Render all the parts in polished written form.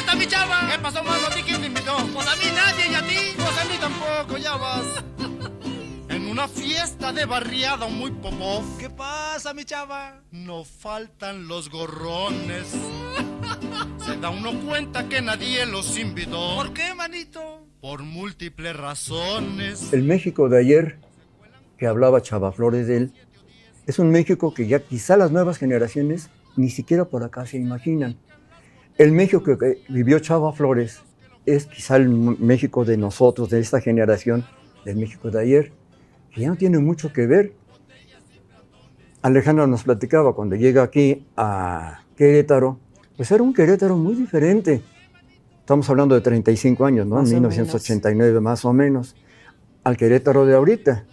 está mi chava? ¿Qué pasó, mano? ¿A ti quién te invitó? Pues a mí nadie, ¿y a ti? Pues a mí tampoco, ya vas. En una fiesta de barriada muy popó. ¿Qué pasa, mi chava? No faltan los gorrones. Se da uno cuenta que nadie los invitó. ¿Por qué, manito? Por múltiples razones. El México de ayer, que hablaba Chava Flores de él, es un México que ya quizá las nuevas generaciones ni siquiera por acá se imaginan. El México que vivió Chava Flores es quizá el México de nosotros, de esta generación, del México de ayer, que ya no tiene mucho que ver. Alejandra nos platicaba cuando llega aquí a Querétaro, pues era un Querétaro muy diferente. Estamos hablando de 35 años, ¿no? En 1989 más o menos, al Querétaro de ahorita.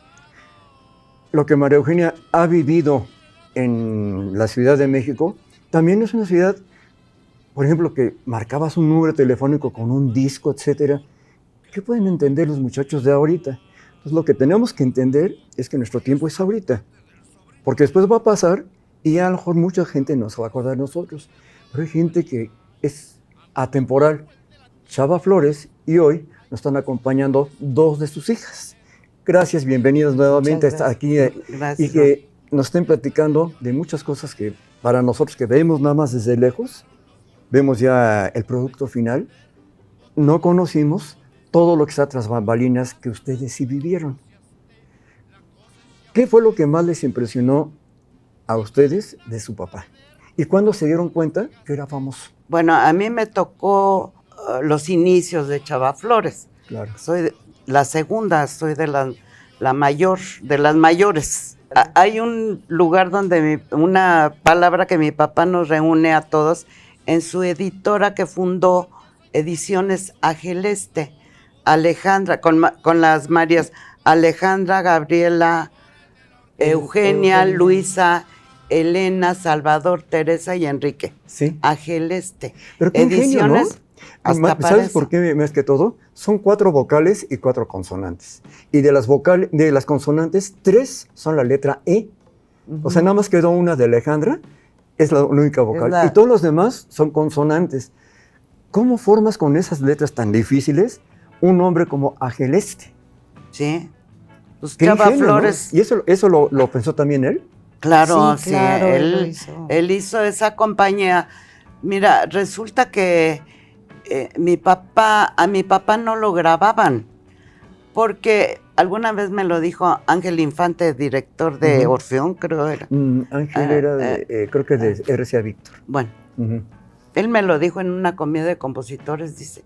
Lo que María Eugenia ha vivido en la Ciudad de México, también es una ciudad, por ejemplo, que marcabas un número telefónico con un disco, etcétera. ¿Qué pueden entender los muchachos de ahorita? Entonces, lo que tenemos que entender es que nuestro tiempo es ahorita, porque después va a pasar y a lo mejor mucha gente no se va a acordar de nosotros, pero hay gente que es atemporal. Chava Flores y hoy nos están acompañando dos de sus hijas. Gracias, bienvenidos nuevamente a estar aquí y que nos estén platicando de muchas cosas que para nosotros que vemos nada más desde lejos, vemos ya el producto final, no conocimos todo lo que está tras bambalinas que ustedes sí vivieron. ¿Qué fue lo que más les impresionó a ustedes de su papá? ¿Y cuándo se dieron cuenta que era famoso? Bueno, a mí me tocó los inicios de Chava Flores. Claro. Soy la segunda, soy de la mayor, de las mayores. Hay un lugar donde una palabra que mi papá nos reúne a todos en su editora que fundó Ediciones Ageleste. Alejandra, con las Marías, Alejandra, Gabriela, Eugenia, Luisa, Elena, Salvador, Teresa y Enrique. Sí. Ageleste. Pero qué Ediciones. ingenio, ¿no? ¿Sabes parece. por qué más que todo? Son 4 vocales y 4 consonantes. Y de las consonantes, 3 son la letra E. O sea, nada más quedó una de Alejandra, es la única vocal. Y todos los demás son consonantes. ¿Cómo formas con esas letras tan difíciles un nombre como Ageleste? Sí. Pues Qué Chava ingenio, Flores. ¿no? ¿Y eso lo pensó también él? Claro, Sí, claro, él hizo esa compañía. Mira, resulta que a mi papá no lo grababan, porque alguna vez me lo dijo Ángel Infante, director de Orfeón, creo era. Ángel era creo que de RCA Víctor. Bueno, él me lo dijo en una comida de compositores, dice,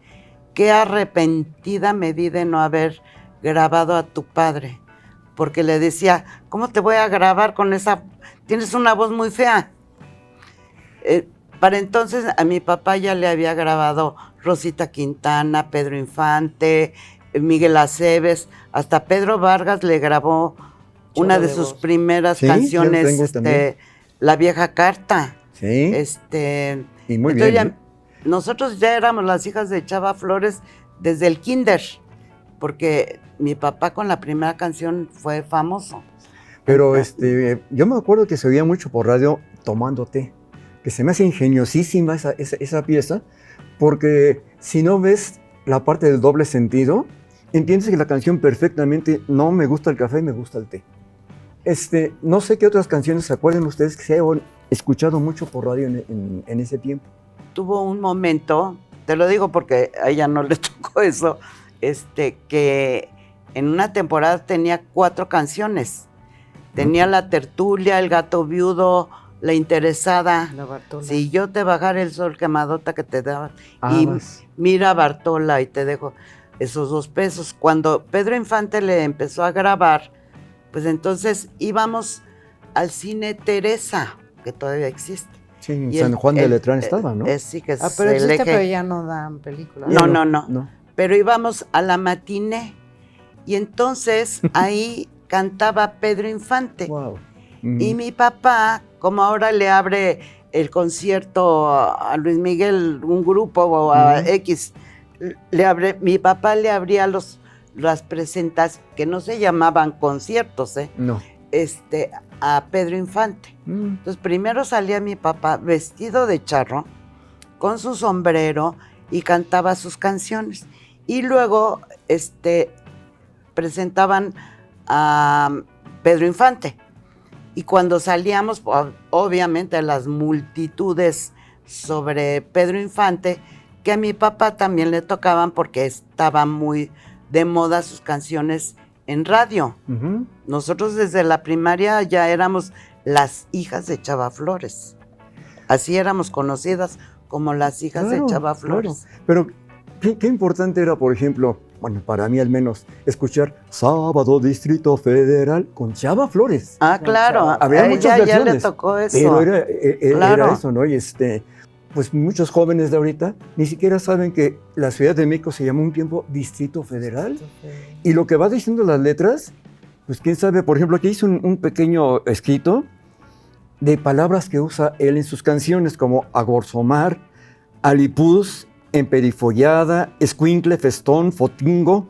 qué arrepentida me vi de no haber grabado a tu padre, porque le decía, ¿cómo te voy a grabar con esa? Tienes una voz muy fea. Para entonces a mi papá ya le había grabado Rosita Quintana, Pedro Infante, Miguel Aceves, hasta Pedro Vargas le grabó una de sus primeras canciones, La Vieja Carta. Sí. Y muy entonces bien. Nosotros ya éramos las hijas de Chava Flores desde el kinder, porque mi papá con la primera canción fue famoso. Pero yo me acuerdo que se oía mucho por radio Tomando Té, que se me hace ingeniosísima esa pieza, porque si no ves la parte del doble sentido, entiendes que la canción perfectamente, no me gusta el café, me gusta el té. No sé qué otras canciones se acuerdan ustedes que se han escuchado mucho por radio en ese tiempo. Tuvo un momento, te lo digo porque a ella no le tocó eso, que en una temporada tenía 4 canciones. Tenía La Tertulia, El Gato Viudo, La Interesada, La Bartola. Si yo te bajara el sol, quemadota que te daba, y Mira Bartola y te dejo esos 2 pesos. Cuando Pedro Infante le empezó a grabar, pues entonces íbamos al cine Teresa, que todavía existe. Sí, en San Juan de Letrán estaba, ¿no? Sí, que es pero el existe, eje. pero ya no dan películas. No. Pero íbamos a la matiné y entonces ahí cantaba Pedro Infante. Wow. Y mi papá, como ahora le abre el concierto a Luis Miguel, un grupo o a X, mi papá le abría las presentaciones, que no se llamaban conciertos, No. a Pedro Infante. Entonces primero salía mi papá vestido de charro, con su sombrero y cantaba sus canciones. Y luego presentaban a Pedro Infante. Y cuando salíamos, obviamente las multitudes sobre Pedro Infante, que a mi papá también le tocaban porque estaban muy de moda sus canciones en radio. Ujú. Nosotros desde la primaria ya éramos las hijas de Chava Flores. Así éramos conocidas como las hijas de Chava Flores. Claro. Pero qué importante era, por ejemplo, bueno, para mí al menos, escuchar Sábado Distrito Federal con Chava Flores. Ah, claro. Había A muchas ella ya versiones, le tocó eso. pero era Claro. eso, ¿no? Y pues muchos jóvenes de ahorita ni siquiera saben que la Ciudad de México se llamó un tiempo Distrito Federal. Y lo que va diciendo las letras, pues quién sabe, por ejemplo, aquí hice un pequeño escrito de palabras que usa él en sus canciones, como agorzomar, alipuz, emperifollada, escuincle, festón, fotingo,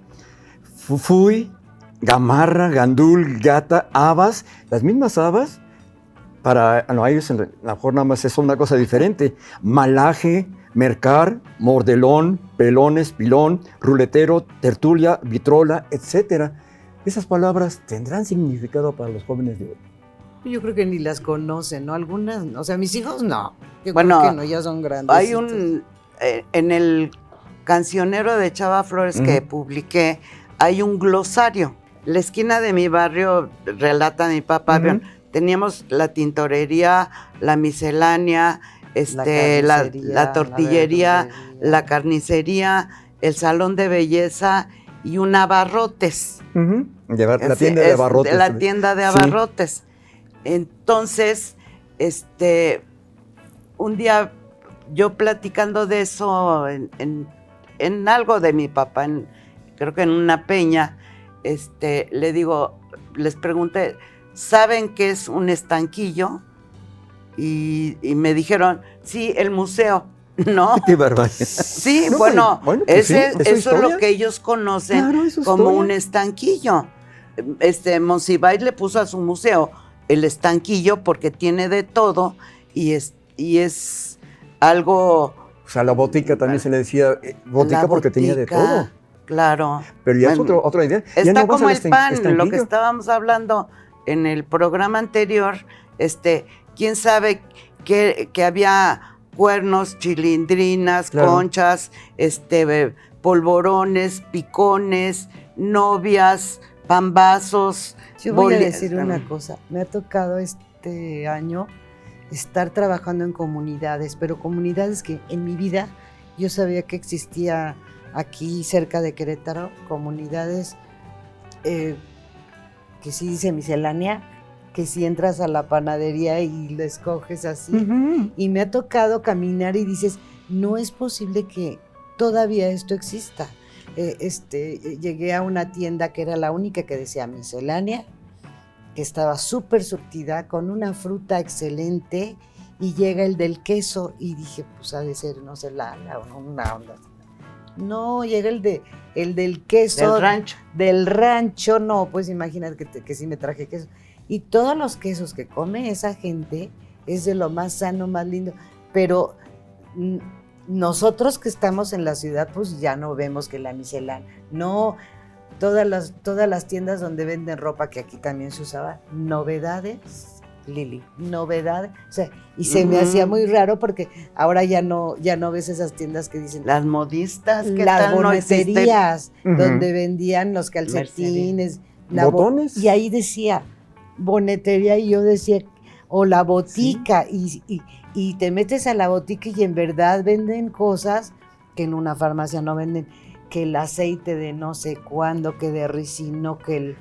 fufuy, gamarra, gandul, gata, habas, las mismas habas. No, ellos a lo mejor nada más es una cosa diferente. Malaje, mercar, mordelón, pelones, pilón, ruletero, tertulia, vitrola, etc. Esas palabras tendrán significado para los jóvenes de hoy. Yo creo que ni las conocen, ¿no? Algunas, o sea, mis hijos no. Yo Bueno, creo que no, ya son grandes. Hay en el cancionero de Chava Flores que publiqué, hay un glosario. La esquina de mi barrio, relata mi papá, teníamos la tintorería, la miscelánea, la tortillería, la carnicería, el salón de belleza y un abarrotes. La tienda de abarrotes. La tienda de abarrotes. Entonces, un día yo platicando de eso en algo de mi papá, creo que en una peña, le digo, les pregunté, ¿saben qué es un estanquillo? Y me dijeron, sí, el museo. No. Qué barbaridad. Sí, No, bueno, pues eso sí, es lo que ellos conocen como historia. un estanquillo. Monsiváis le puso a su museo el estanquillo porque tiene de todo y es algo... O sea, la botica también se le decía botica porque tenía de todo. Claro. Pero ya es otra idea. Ya Está no vas como al el pan, lo estanquillo. que estábamos hablando en el programa anterior. ¿Quién sabe que había cuernos, chilindrinas, Claro. conchas, polvorones, picones, novias, pambazos? Yo voy a decir una cosa, me ha tocado este año estar trabajando en comunidades, pero comunidades que en mi vida yo sabía que existía aquí cerca de Querétaro, comunidades que sí dice miscelánea, que si entras a la panadería y lo escoges así, y me ha tocado caminar y dices, no es posible que todavía esto exista. Llegué a una tienda que era la única que decía miscelánea, que estaba súper surtida, con una fruta excelente, y llega el del queso, y dije, pues ha de ser, no sé, una onda. No, llega el del queso. Del rancho. Del rancho, no, pues imagínate que sí me traje queso. Y todos los quesos que come esa gente es de lo más sano, más lindo, pero nosotros que estamos en la ciudad, pues ya no vemos que la miscelánea, no, todas las tiendas donde venden ropa, que aquí también se usaba, novedades, Lili, novedades, o sea, y se me hacía muy raro porque ahora ya no ves esas tiendas que dicen Las modistas, ¿qué las tal no existen? boneterías, donde vendían los calcetines, botones, y ahí decía bonetería, y yo decía, o la botica, y te metes a la botica y en verdad venden cosas que en una farmacia no venden, que el aceite de no sé cuándo, que de ricino, que el...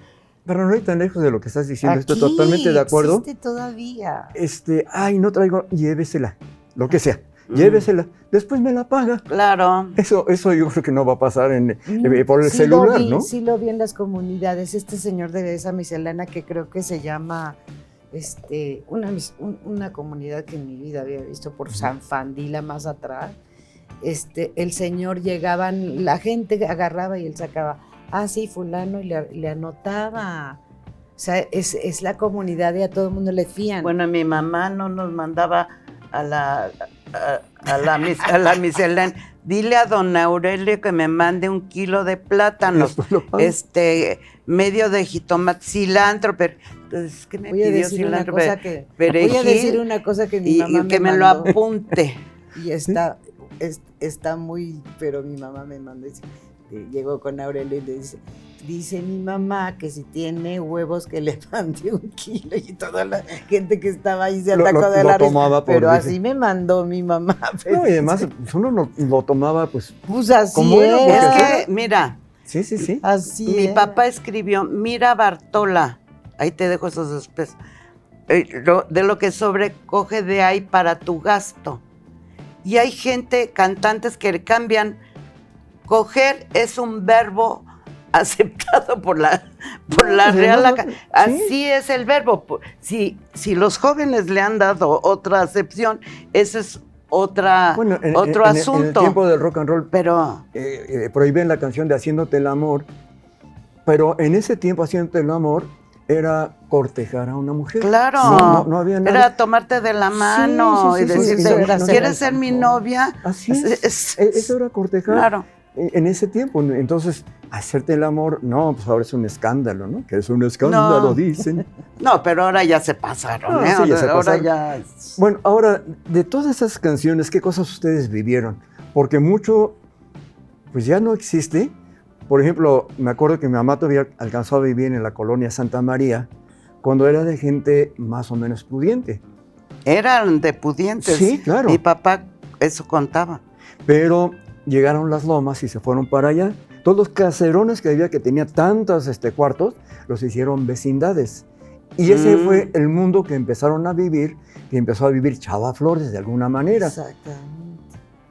Pero no hay tan lejos de lo que estás diciendo, estoy Aquí totalmente de acuerdo. existe todavía. No traigo, llévesela, lo que sea, llévesela, después me la paga. Claro. Eso yo creo que no va a pasar por el celular, ¿no? Sí lo vi en las comunidades, este señor de esa miscelánea que creo que se llama, una comunidad que en mi vida había visto por San Fandila más atrás, el señor llegaban, la gente agarraba y él sacaba, sí, fulano, y le anotaba. O sea, es la comunidad y a todo el mundo le fían. Bueno, mi mamá no nos mandaba a la miscelánea. Dile a don Aurelio que me mande 1 kilo de plátanos, Después lo pago. medio de jitomate, cilantro, pero entonces, ¿qué me Voy a pidió decir una cilantro? cosa que Perejil, voy a decir una cosa que mi y mamá que me lo mandó. apunte. Y está muy, pero mi mamá me mandó, llegó con Aurelio y le dice mi mamá que si tiene huevos que le mande 1 kilo, y toda la gente que estaba ahí se atacó Lo de la risa. tomaba por Pero decir. así me mandó mi mamá. No, y además, pues, uno lo tomaba, pues, Pues así ¿cómo era? Porque era. así Es que, mira, sí. Así mi era. papá escribió, mira Bartola, ahí te dejo esos después, de lo que sobrecoge de ahí para tu gasto. Y hay gente, cantantes que cambian, coger es un verbo aceptado por la Sí, Real no, Academia. Así es el verbo. Si los jóvenes le han dado otra acepción, ese es otro asunto. En el tiempo del rock and roll, Pero prohíben la canción de Haciéndote el amor, pero en ese tiempo Haciéndote el amor era cortejar a una mujer. claro, No había nada. era tomarte de la mano Sí, y sí, sí, decirte, sí, sí, ¿quieres sí. ser mi novia? Así es. Eso era cortejar. Claro. En ese tiempo. Entonces, hacerte el amor, no, pues ahora es un escándalo, ¿no? Que es un escándalo, No. dicen. No, pero ahora ya se pasaron, Ah, sí, ya se ahora pasaron. ya... Bueno, ahora, de todas esas canciones, ¿qué cosas ustedes vivieron? Porque mucho, pues ya no existe. Por ejemplo, me acuerdo que mi mamá todavía alcanzó a vivir en la colonia Santa María cuando era de gente más o menos pudiente. Eran de pudientes. Sí, claro. Mi papá eso contaba. Pero llegaron las lomas y se fueron para allá. Todos los caserones que había, que tenía tantos cuartos, los hicieron vecindades. Y ese fue el mundo que empezaron a vivir, que empezó a vivir Chava Flores de alguna manera. Exactamente.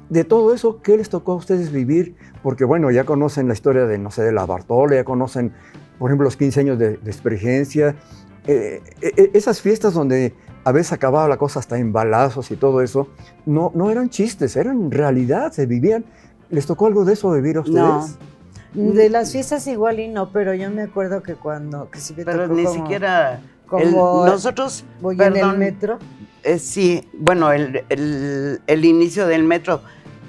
De todo eso, ¿qué les tocó a ustedes vivir? Porque bueno, ya conocen la historia de, no sé, de la Bartola, ya conocen, por ejemplo, los 15 años de Experiencia, esas fiestas donde a veces acababa la cosa hasta en balazos y todo eso, no eran chistes, eran realidad, se vivían. ¿Les tocó algo de eso vivir a ustedes? No. De las fiestas igual y no, pero yo me acuerdo que que sí me Pero tocó ni como- siquiera... como nosotros, voy en el perdón, metro. Sí, bueno, el inicio del metro,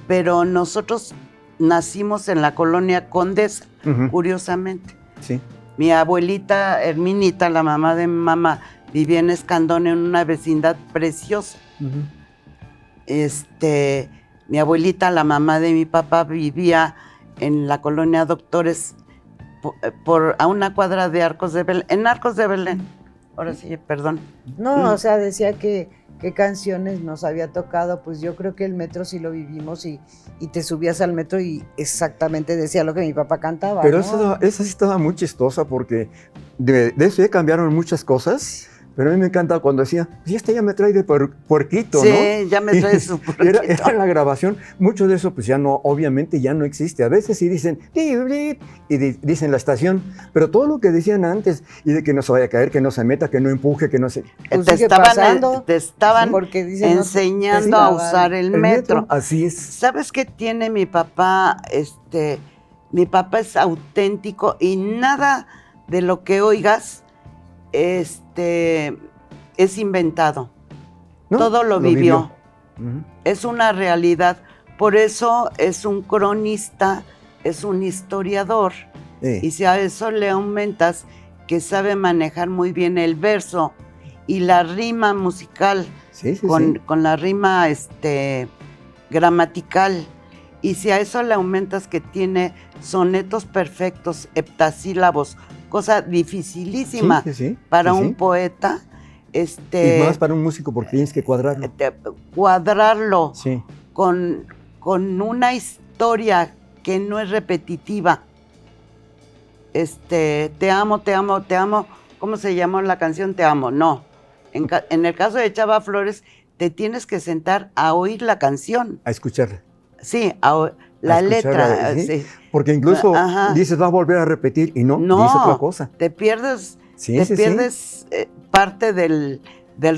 pero nosotros nacimos en la colonia Condesa, Ujú, curiosamente. sí. Mi abuelita Herminita, la mamá de mi mamá, vivía en Escandón, en una vecindad preciosa. Ujú. Mi abuelita, la mamá de mi papá, vivía en la colonia Doctores, a una cuadra de Arcos de Belén, en Arcos de Belén. Ahora sí, perdón. No, o sea, decía que qué canciones nos había tocado, pues yo creo que el metro sí lo vivimos y te subías al metro y exactamente decía lo que mi papá cantaba. Pero ¿no? esa sí estaba muy chistosa porque de eso ya cambiaron muchas cosas, pero a mí me encanta cuando decía, pues ya me trae de puerquito, Sí, ¿no? ya me trae su puerquito. Era la grabación, mucho de eso pues ya no, obviamente ya no existe. A veces sí dicen, y dicen la estación, pero todo lo que decían antes, y de que no se vaya a caer, que no se meta, que no empuje, que no se... Pues te sigue estaban, pasando, te estaban porque dicen, no, enseñando te a estaban- usar el metro. Así es. ¿Sabes qué tiene mi papá? Mi papá es auténtico y nada de lo que oigas es inventado. ¿No? Todo lo vivió. Ujú. Es una realidad. Por eso es un cronista, es un historiador. Sí. Y si a eso le aumentas que sabe manejar muy bien el verso y la rima musical, Sí, sí, con, sí. con la rima gramatical, y si a eso le aumentas que tiene sonetos perfectos, heptasílabos, cosa dificilísima Sí, sí, sí, para sí, un sí. poeta, Y más para un músico porque tienes que cuadrarlo. cuadrarlo Sí. con una historia que no es repetitiva. Te amo, te amo, te amo. ¿Cómo se llamó la canción? Te amo. No. En el caso de Chava Flores, te tienes que sentar a oír la canción. A escucharla. Sí, A la escucharla, letra. ¿sí? Sí. Porque incluso Ajá. dices, va a volver a repetir y no, No, dice otra cosa. te pierdes, Sí, sí, sí. Parte del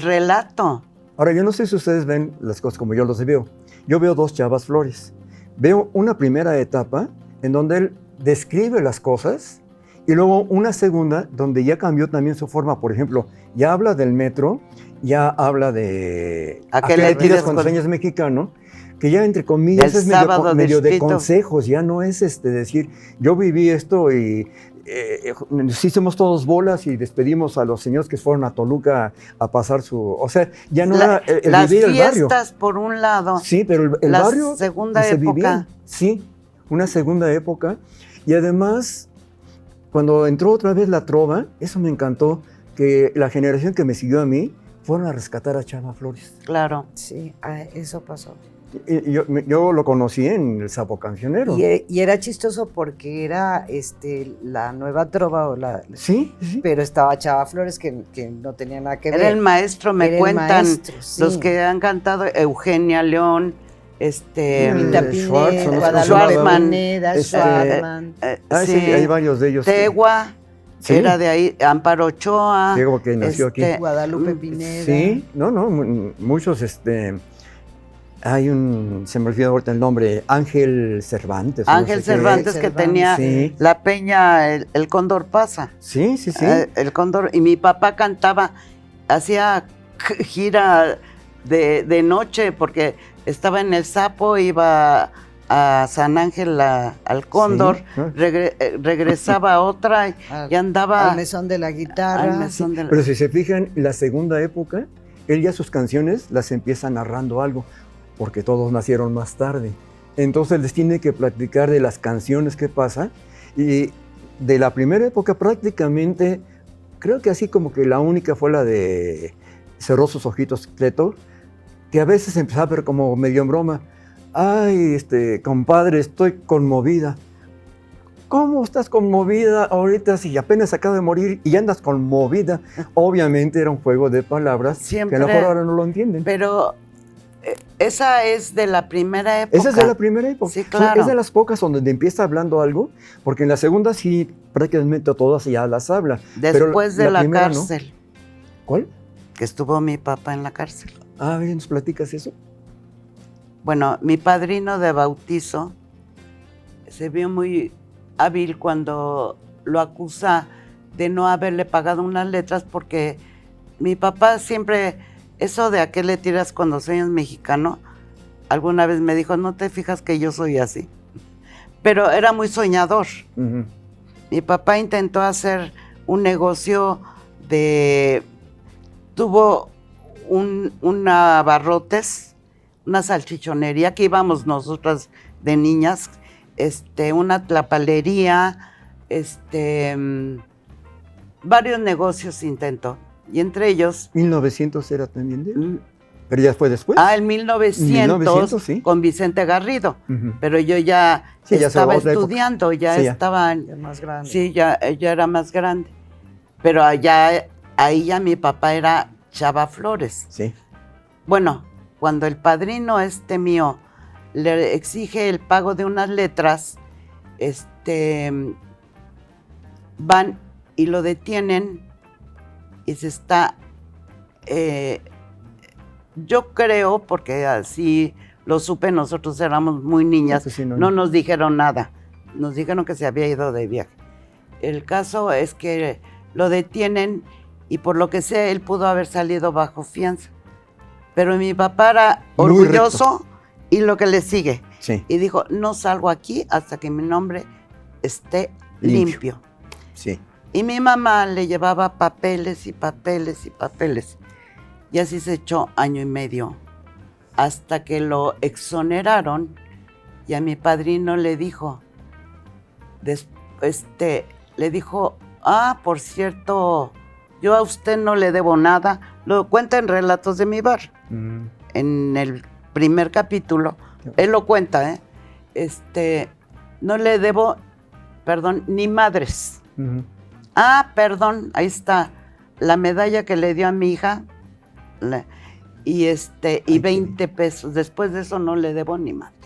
relato. Ahora, yo no sé si ustedes ven las cosas como yo los veo. Yo veo dos Chavas Flores. Veo una primera etapa en donde él describe las cosas Y luego una segunda donde ya cambió también su forma, por ejemplo, ya habla del metro, ya habla de ¿A qué le tiras cuando con- sueñas mexicano, que ya entre comillas Del es medio, sábado medio de distrito. consejos, ya no es decir, yo viví esto y sí somos todos bolas y despedimos a los señores que fueron a Toluca a pasar su... O sea, ya no era el las vivir el barrio. fiestas, por un lado. Sí, pero el La barrio segunda se época. vivía. Sí, una segunda época. Y además, cuando entró otra vez la trova, eso me encantó, que la generación que me siguió a mí fueron a rescatar a Chava Flores. Claro. Sí, eso pasó. Y yo lo conocí en el Sapo Cancionero. Y era chistoso porque era la nueva trova, Sí, sí. pero estaba Chava Flores que no tenía nada que ver. Era el maestro, me Era el cuentan maestro, sí. los que han cantado, Eugenia León, Pita Schwartz, Pineda, ¿no? Guadalupe Schwartzman, Pineda, este, Schwartzman. Sí, hay varios de ellos. Tegua, Sí. era de ahí, Amparo Ochoa. Tegua, que nació aquí. Guadalupe Pineda. Sí, muchos, se me olvidó ahorita el nombre, Ángel Cervantes. no Ángel sé qué. Cervantes, que Cervantes. tenía Sí. la peña, el Cóndor pasa. Sí, sí, sí. El Cóndor, y mi papá cantaba, hacía gira de noche, porque estaba en el Sapo, iba a San Ángel al Cóndor, Sí, ¿no? regresaba a otra y andaba Al mesón de la guitarra. al mesón de la- Pero si se fijan, la segunda época, él ya sus canciones las empieza narrando algo, porque todos nacieron más tarde. Entonces les tiene que platicar de las canciones que pasa. Y de la primera época prácticamente, creo que así como que la única fue la de Cerró sus ojitos Cleto, que a veces empezaba a ver como medio en broma. Ay, compadre, estoy conmovida. ¿Cómo estás conmovida ahorita si apenas acaba de morir y andas conmovida? Obviamente era un juego de palabras Siempre. que a lo mejor ahora no lo entienden. Pero esa es de la primera época. Esa es de la primera época. Sí, O sea, claro. es de las pocas donde empieza hablando algo, porque en la segunda sí prácticamente todas ya las habla. Pero Después de la primera no. cárcel, ¿Cuál? que estuvo mi papá en la cárcel. A ver, ¿nos platicas eso? Bueno, mi padrino de bautizo se vio muy hábil cuando lo acusa de no haberle pagado unas letras, porque mi papá siempre, eso de a qué le tiras cuando sueñas mexicano, alguna vez me dijo, no te fijas que yo soy así. Pero era muy soñador. Ujú. Mi papá intentó hacer un negocio tuvo un abarrotes, una salchichonería, que íbamos nosotras de niñas, una tlapalería, varios negocios intentó. Y entre ellos, 1900 era también de él. Pero ya fue después. en 1900, 1900, sí. con Vicente Garrido. Ujú. Pero yo ya Sí, ya estaba se va a otra época. estudiando, ya Sí, ya. estaba... Ya más grande. Sí, ya era más grande. Pero ahí ya mi papá era Chava Flores. Sí. Bueno, cuando el padrino mío le exige el pago de unas letras, van y lo detienen y se está... yo creo, porque así lo supe, nosotros éramos muy niñas, Eso sí, no. no nos dijeron nada. Nos dijeron que se había ido de viaje. El caso es que lo detienen y por lo que sé, él pudo haber salido bajo fianza. Pero mi papá era Muy orgulloso y lo que le sigue. Sí, Y dijo, no salgo aquí hasta que mi nombre esté limpio. sí. Y mi mamá le llevaba papeles y papeles y papeles. Y así se echó año y medio. Hasta que lo exoneraron y a mi padrino le dijo, por cierto, yo a usted no le debo nada. Lo cuenta en Relatos de mi bar. Mm. En el primer capítulo, él lo cuenta, no le debo, perdón, ni madres. Ujú. Perdón, ahí está, la medalla que le dio a mi hija, y Ay, 20 pesos. Después de eso no le debo ni madres.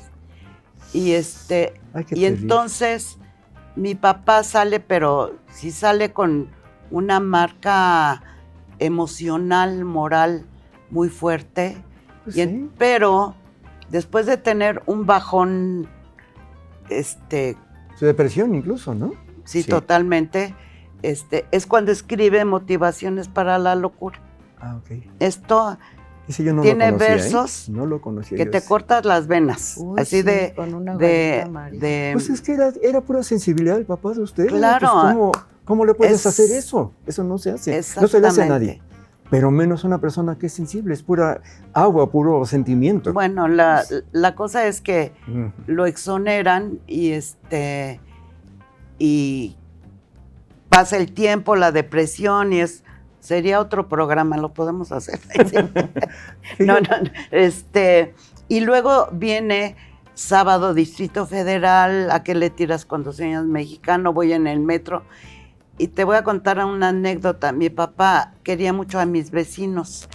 Y Ay, qué y terrible. entonces mi papá sale, pero sí sale con una marca emocional, moral muy fuerte. Pues Y sí. pero después de tener un bajón, Su depresión incluso, ¿no? sí, Sí. totalmente. Es cuando escribe Motivaciones para la locura. Ah, ok. Esto Ese yo no tiene lo conocía, versos No lo conocía que yo te ese. cortas las venas, Uy, así sí, de, con una de, varita amarilla. de- Pues es que era pura sensibilidad del papá de usted. Claro. Pues, ¿cómo le puedes Es- hacer eso? Eso no se hace. No se le hace a nadie. Exactamente. Pero menos una persona que es sensible, es pura agua, puro sentimiento. Bueno, la cosa es que Ujú. lo exoneran y pasa el tiempo, la depresión sería otro programa, lo podemos hacer. No, y luego viene sábado Distrito Federal, ¿a qué le tiras cuando sueñas mexicano? Voy en el metro y te voy a contar una anécdota. Mi papá quería mucho a mis vecinos,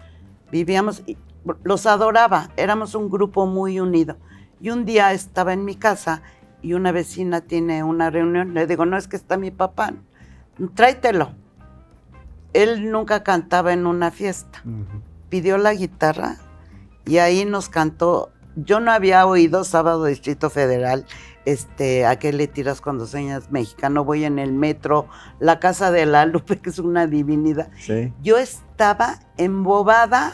los adoraba, éramos un grupo muy unido. Y un día estaba en mi casa y una vecina tiene una reunión, le digo, no, es que está mi papá, tráetelo. Él nunca cantaba en una fiesta. Ujú. Pidió la guitarra y ahí nos cantó. Yo no había oído Sábado Distrito Federal, ¿a qué le tiras cuando sueñas mexicano? Voy en el metro, La Casa de la Lupe, que es una divinidad. Sí. Yo estaba embobada,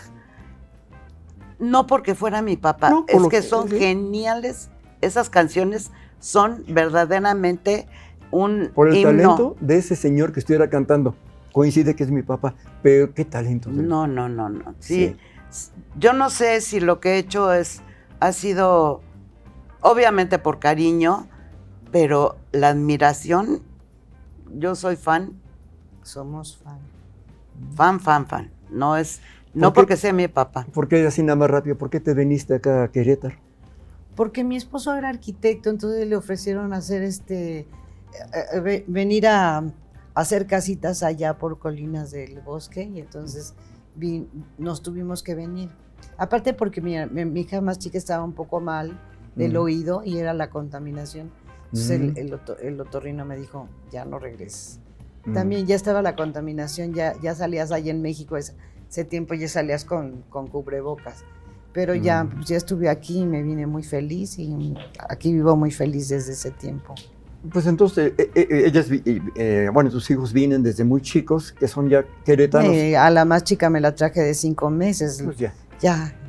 no porque fuera mi papá, No, por es lo que que- son sí. geniales. Esas canciones son verdaderamente un Por el himno. talento de ese señor que estuviera cantando. Coincide que es mi papá, pero qué talento. No. Sí. Yo no sé si lo que he hecho ha sido, obviamente por cariño, pero la admiración, yo soy fan. Somos fan. Fan. No ¿Por qué? porque sea mi papá. ¿Por qué así nada más rápido? ¿Por qué te viniste acá a Querétaro? Porque mi esposo era arquitecto, entonces le ofrecieron hacer venir a hacer casitas allá por Colinas del Bosque y entonces nos tuvimos que venir. Aparte porque mi hija más chica estaba un poco mal del oído y era la contaminación. Entonces el otorrino me dijo, ya no regreses. También ya estaba la contaminación, ya salías allá en México, ese tiempo ya salías con cubrebocas. Pero ya estuve aquí y me vine muy feliz y aquí vivo muy feliz desde ese tiempo. Pues entonces, bueno, tus hijos vienen desde muy chicos, que son ya queretanos. A la más chica me la traje de 5 meses. Pues ya.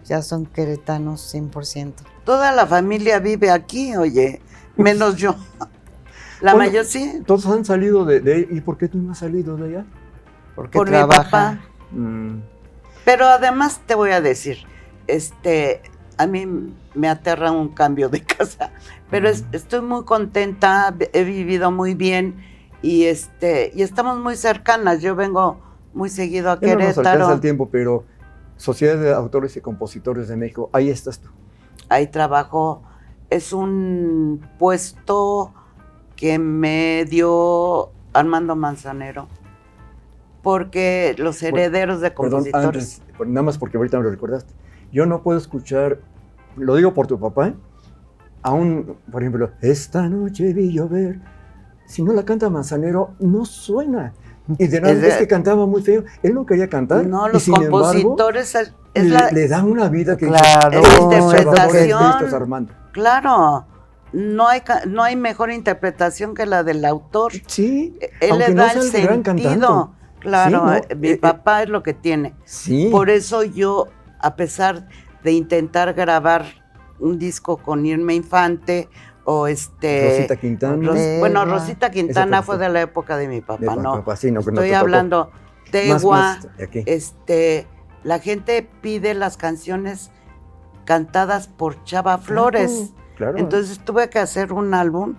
Ya son queretanos 100%. Toda la familia vive aquí, oye, menos yo. La Bueno, mayor sí, Todos han salido de ¿y por qué tú no has salido de allá? Porque por mi trabaja. papá. Mm, Pero además te voy a decir, a mí me aterra un cambio de casa, pero estoy muy contenta, he vivido muy bien y estamos muy cercanas. Yo vengo muy seguido a ya no nos alcanza Querétaro. el tiempo, pero Sociedad de Autores y Compositores de México, ahí estás tú. Ahí trabajo. Es un puesto que me dio Armando Manzanero, porque los herederos de Perdón, compositores. antes, nada más porque ahorita me lo recordaste. Yo no puedo escuchar, lo digo por tu papá, aún, por ejemplo, esta noche vi llover, si no la canta Manzanero, no suena. Y de nada, es que cantaba muy feo, él no quería cantar. No, y los sin embargo, compositores le da una vida que Claro, dice, interpretación. Cristos, Armando. Claro, no hay mejor interpretación que la del autor. Sí, Él aunque le no da sea el el gran sentido. cantante. Claro, Sí, ¿no? mi papá es lo que tiene. Sí. Por eso yo, a pesar de intentar grabar un disco con Irma Infante o Rosita Quintana. bueno, Rosita Quintana Esa fue de la época de mi papá, De ¿no? papá, sí, no, que no Estoy te tocó. hablando Tegua, Más aquí. la gente pide las canciones cantadas por Chava Flores. Claro. Entonces tuve que hacer un álbum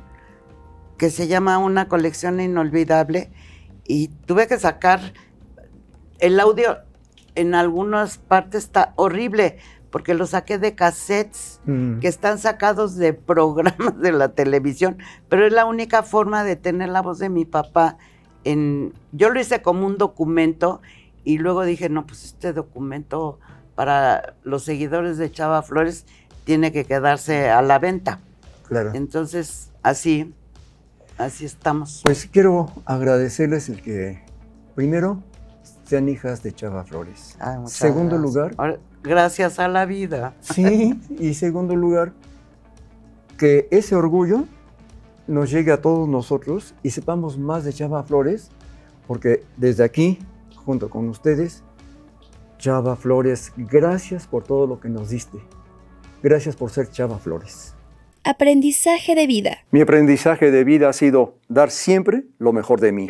que se llama Una colección inolvidable y tuve que sacar el audio. En algunas partes está horrible porque lo saqué de cassettes que están sacados de programas de la televisión, pero es la única forma de tener la voz de mi papá. Yo lo hice como un documento y luego dije, no, pues este documento para los seguidores de Chava Flores tiene que quedarse a la venta. Claro. Entonces, así estamos. Pues quiero agradecerles el que, primero, sean hijas de Chava Flores. Ay, muchas Segundo gracias. lugar, Ahora, gracias a la vida. sí, y segundo lugar, que ese orgullo nos llegue a todos nosotros y sepamos más de Chava Flores, porque desde aquí, junto con ustedes, Chava Flores, gracias por todo lo que nos diste. Gracias por ser Chava Flores. Aprendizaje de vida. Mi aprendizaje de vida ha sido dar siempre lo mejor de mí.